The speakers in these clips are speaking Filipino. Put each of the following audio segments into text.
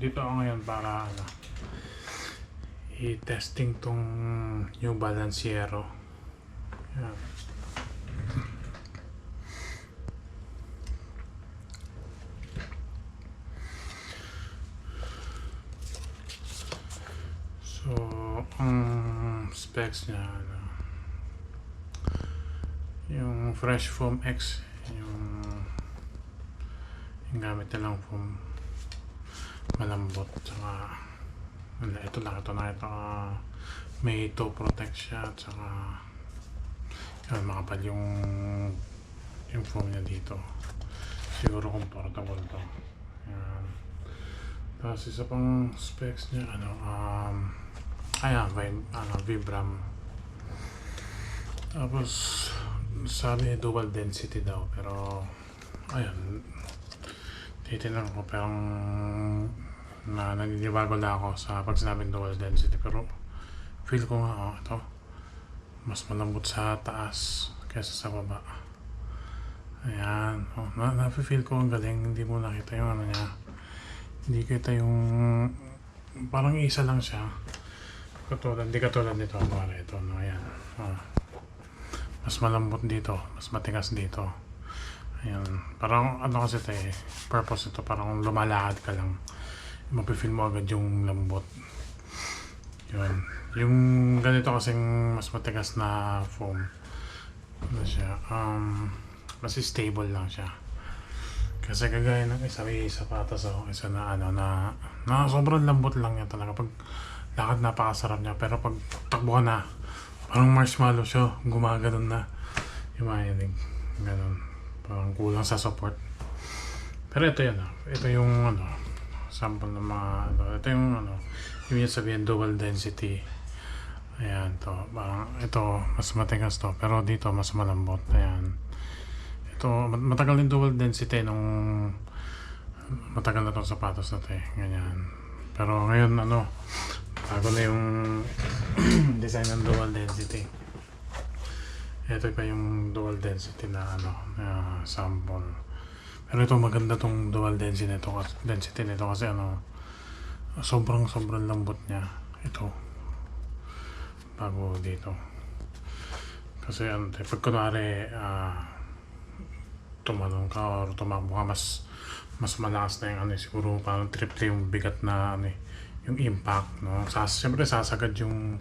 Dito ako ngayon para i-testing tong New Balanciero. Yan. So, ang specs niya yung Fresh Foam X, yung gamit nilang foam, malambot, saka ito may toe protect siya, saka yun, makapal yung foam niya dito, siguro comfortable to. Yan. Tapos isa pang specs niya Vibram. Tapos sabi dual density daw, pero ayun, titignan ko, parang naninibago na ako sa pag sinabing dual density, pero feel ko nga ito mas malambot sa taas kaysa sa baba. Ayan, na-feel ko ang galing. Hindi mo nakita yung niya, hindi kita yung parang isa lang siya, hindi katulad nito. Ito, ayan, mas malambot dito, mas matigas dito. Ayan, parang kasi ito purpose ito, parang lumalakad ka lang, mapifeel mo agad yung lambot. Yun, yung ganito kasing mas matigas na foam, siya, mas stable lang siya. Kasi kagaya ng may sapatos isa na sobrang lambot lang niya talaga. Pag lakad napakasarap niya, pero pag takbo ka na, parang marshmallow siya, gumaganon na yung mahilig, ganon, parang kulang sa support. Pero ito yan, ito yung sample ng mga ito yung yung sabihin dual density. Ayan, to parang ito mas matigas to, pero dito mas malambot. Ayan, ito matagal din dual density nung matagal na tong sapatos na to ganyan. Pero ngayon bago na yung design ng dual density. Ito pa yung dual density na sample. Pero ito maganda tong dual density nito kasi sobrang lambot niya ito bago dito. Kasi pag kunwari tumalong ka or tumakbo ka, mas malakas na yung siguro parang triple yung bigat na yung impact, siyempre sasagad yung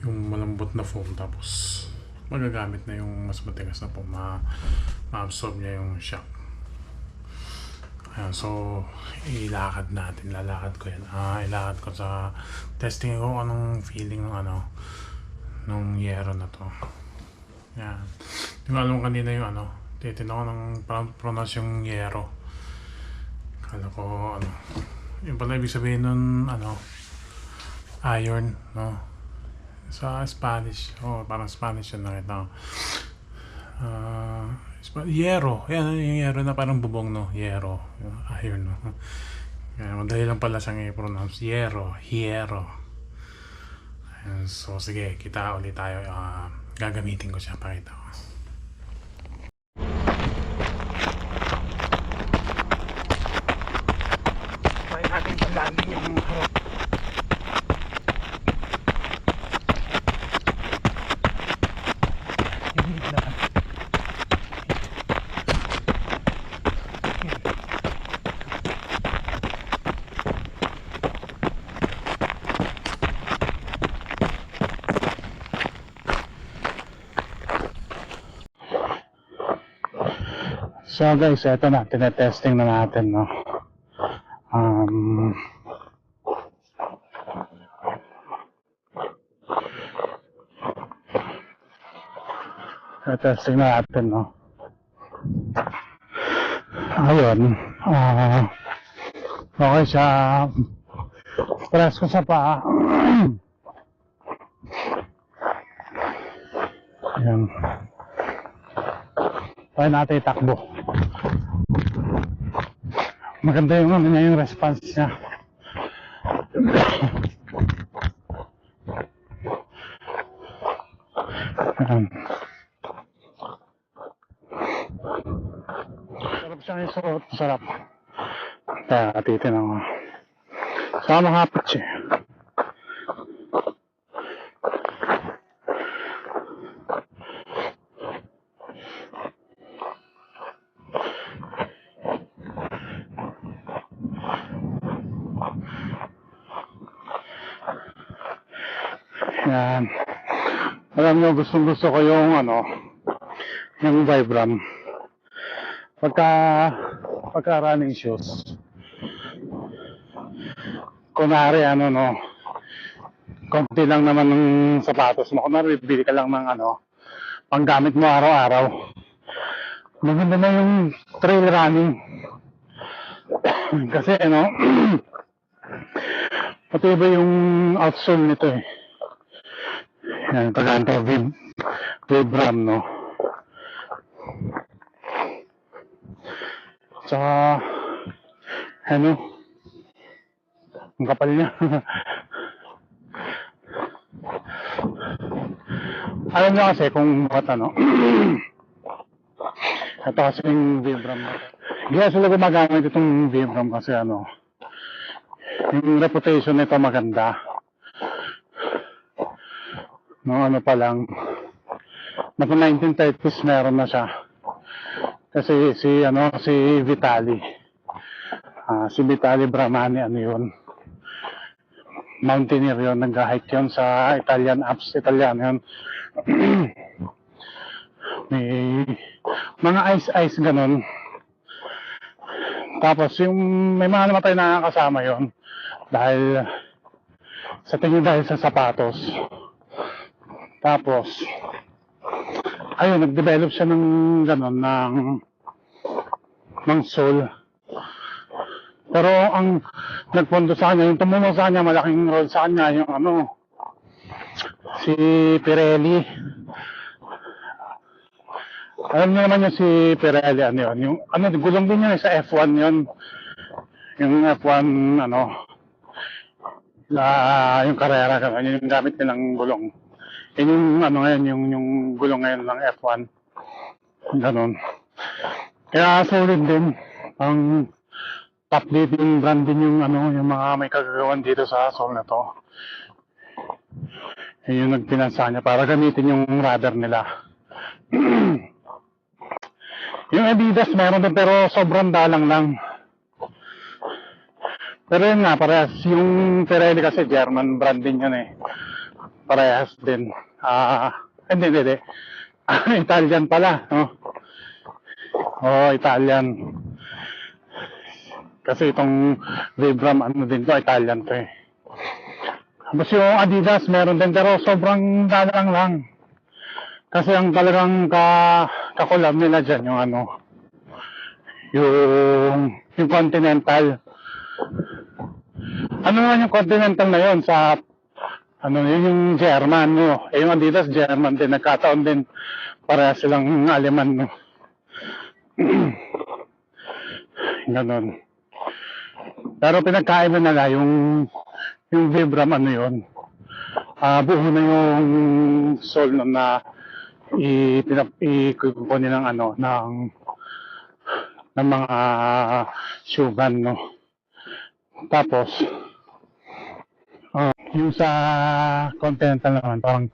malambot na foam, tapos magagamit na yung mas matigas na foam, ma-absorb niya yung shock. Ayan, so lalakad ko yan, ilakad ko sa testing ko anong feeling ng nung Yero na to. Yan, yung alam kanina yung titignan ko ng pronounce yung Yero, kala ko yung pala ibig sabihin nun iron, sa Spanish, parang Spanish yun nakita ko. Yero, yan yung Yero na parang bubong, Yero, iron, kaya madali lang pala siyang i-pronounce, Yero. So sige, kita ulit tayo, gagamitin ko siya, pakita ko. Kaya natin pagdali yung harap. So guys, eto na, tinetesting na natin, tinetesting na natin, ayun, okay siya, press ko sa paa, ayun, kaya natin itakbo. Maganda yung yung response niya. Sarap siyang isuot, sarap. Kaya titignan ko. Sama hapit siya. Yan. Alam nyo, gustong gusto ko yung yung Vibram. Pagka running shoes. Kunwari konti lang naman ng sapatos mo. Kunwari bibili ka lang ng panggamit mo araw-araw. Maganda na yung trail running. Kasi matibay yung outsole nito eh. Yan, pagkanta Vibram, no? Tsaka, ang kapal niya. Alam niyo kasi kung bakit ito kasi yung Vibram na ito. Hindi sila gumagamit itong Vibram kasi yung reputation nito maganda. No, pa lang. Nasa 1930s meron na siya. Kasi si Vitali. Si Vitali Bramani, yun. Mountaineer yun, nag-hike yun sa Italian Alps. Italian yun. May mga ice ganun. Tapos may mga namatay na kasama yun. Dahil sa sapatos. Tapos, ayun, nag-develop siya ng gano'n, ng soul. Pero ang nagpondo sa kanya, yung tumulong sa kanya, malaking role sa kanya, yung si Pirelli. Alam niyo naman yung si Pirelli, yung gulong din yun sa F1 yun. Yung F1, yung karera, yun yung gamit nilang gulong. Yun yung yung gulong ngayon ng F1. Ganon. Kaya solid din. Ang top leading brand din yung yung mga may kagagawan dito sa sole na to. Yung nagpinansa niya para gamitin yung rudder nila. Yung Adidas meron din pero sobrang dalang lang. Pero yun nga, parehas. Yung Pirelli kasi German brand din yun eh. Parehas din. Hindi. Italian pala, no? Italian. Kasi itong Vibram, din to, Italian to eh. Tapos yung Adidas, meron din, pero sobrang dalang lang. Kasi ang talagang kakulab nila dyan, yung Continental. Ano naman yung Continental na yun sa yun yung German, no? Yung Adidas, German din. Nagkataon din para silang Aleman, no? Ganon. Pero pinagkaiba nila yung Vibram, yun. Buo na yung sole na ikukunin ng mga shoegan, no? Tapos, yung sa Continental naman, parang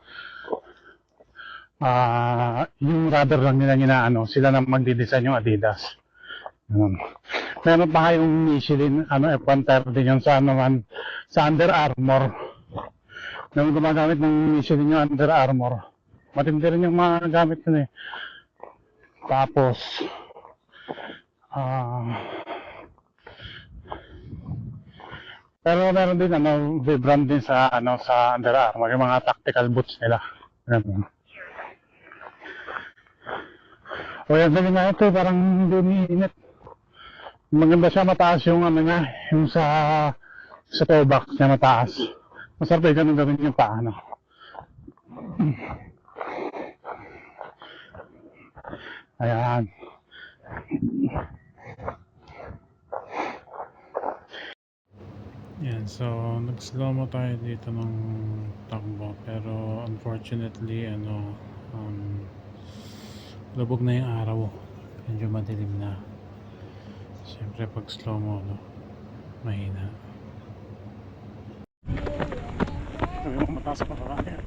yung rubber lang nila sila na magdidesign yung Adidas. Meron pa yung Michelin, F130 yung sa Under Armour. Nung gumagamit ng Michelin yung Under Armour. Matindi rin yung mga gamit yun eh. Tapos, pero meron din Vibram din sa sa Under Armour, yung mga tactical boots nila. Yan din nga ito, parang hindi umiinit. Maganda siya, mataas yung niya, yung sa toe box niya mataas. Masarap ganun gawin yung paano. Ayan. Yan, so nag-slow mo tayo dito ng takbo pero unfortunately lubog na yung araw, medyo madilim na. Siyempre pag slow mo mahina. yung mataas pa sa kanya.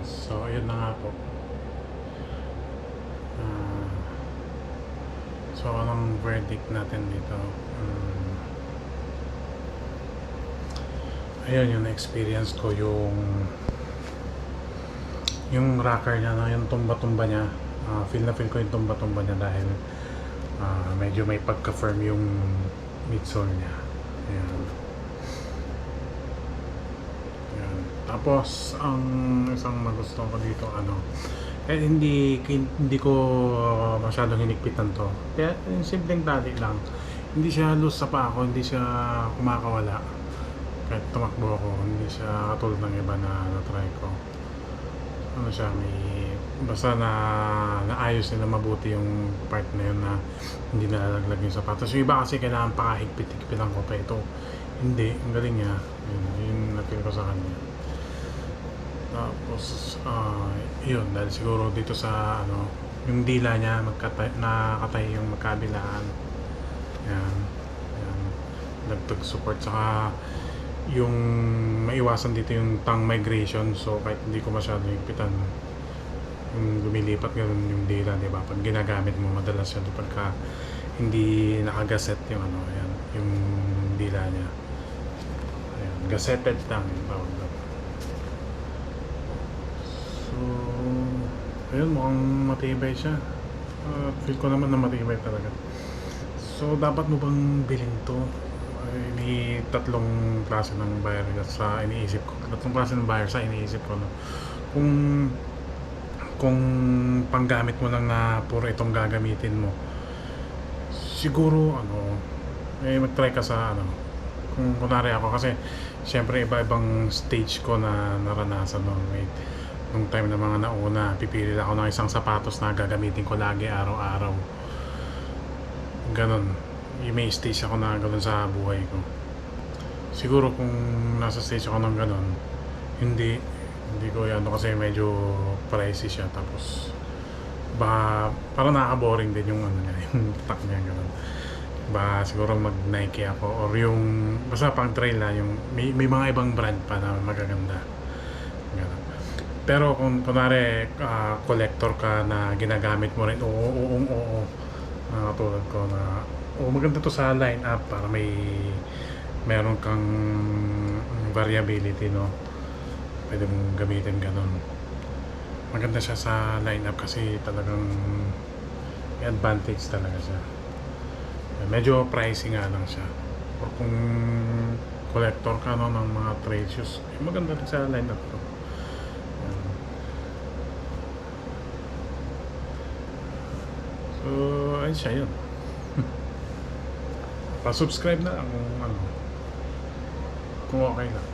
So, ayun na nga po. So, anong verdict natin dito? Ayun, yung experience ko, yung rocker niya, no? Yung tumba-tumba niya. Feel na feel ko yung tumba-tumba niya dahil medyo may pagka-firm yung midsole niya. Ayan. Ayan. Tapos, ang isang nagustuhan ko dito, hindi ko masyadong hinigpitan to. Kaya yung simpleng tali lang. Hindi siya loose sa paa ko, hindi siya kumakawala. Kahit tumakbo ako, hindi siya katulad ng iba na na-try ko. Basta naayos nila mabuti yung part na yun na hindi nalalaglag yung sapatos. Yung iba kasi kailangan pakahigpit-higpitan ko pa ito. Hindi, ang galing niya. Yun na-feel ko sa kanya. Tapos, yun, dahil siguro dito sa, yung dila niya, nakatay yung magkabilaan. Yan. Dagdag support. Saka, yung maiwasan dito yung tongue migration. So, kahit hindi ko masyado higpitan, yung lumilipat gano'n yung dila, di ba? Pag ginagamit mo, madalas yun pagka hindi nakagaset yung ayan, yung dila niya. Ayan, gazetted tongue yung tawag doon. So, ayun, mukhang matibay siya. Feel ko naman na matibay talaga. So, dapat mo bang bilhin to? May tatlong klase ng buyer sa iniisip ko. Tatlong klase ng buyer sa iniisip ko. No? Kung panggamit mo lang na puro itong gagamitin mo, siguro mag-try ka sa kung kunwari ako, kasi syempre iba-ibang stage ko na naranasan. No? nung time na mga nauna, pipili ako ng isang sapatos na gagamitin ko lagi araw-araw. Ganon. May stage ako na ganon sa buhay ko. Siguro kung nasa stage ako ng ganon, hindi ko yan kasi medyo pricey siya, tapos parang nakaka-boring din yung ano niya, yung tak niya ganon. Siguro mag Nike ako, or yung basta pang trail na yung may mga ibang brand pa na magaganda. Ganon. Pero kung kunwari collector ka na ginagamit mo rin, oo, tulad ko na maganda to sa line up para meron kang variability, no? Pwede mong gamitin ganon. Maganda siya sa line up kasi talagang may advantage talaga siya. Medyo pricey nga lang siya. Or kung collector ka no, ng mga trail shoes, maganda rin sa line up to. So, ayun siya yun. Pa-subscribe na lang kung okay lang.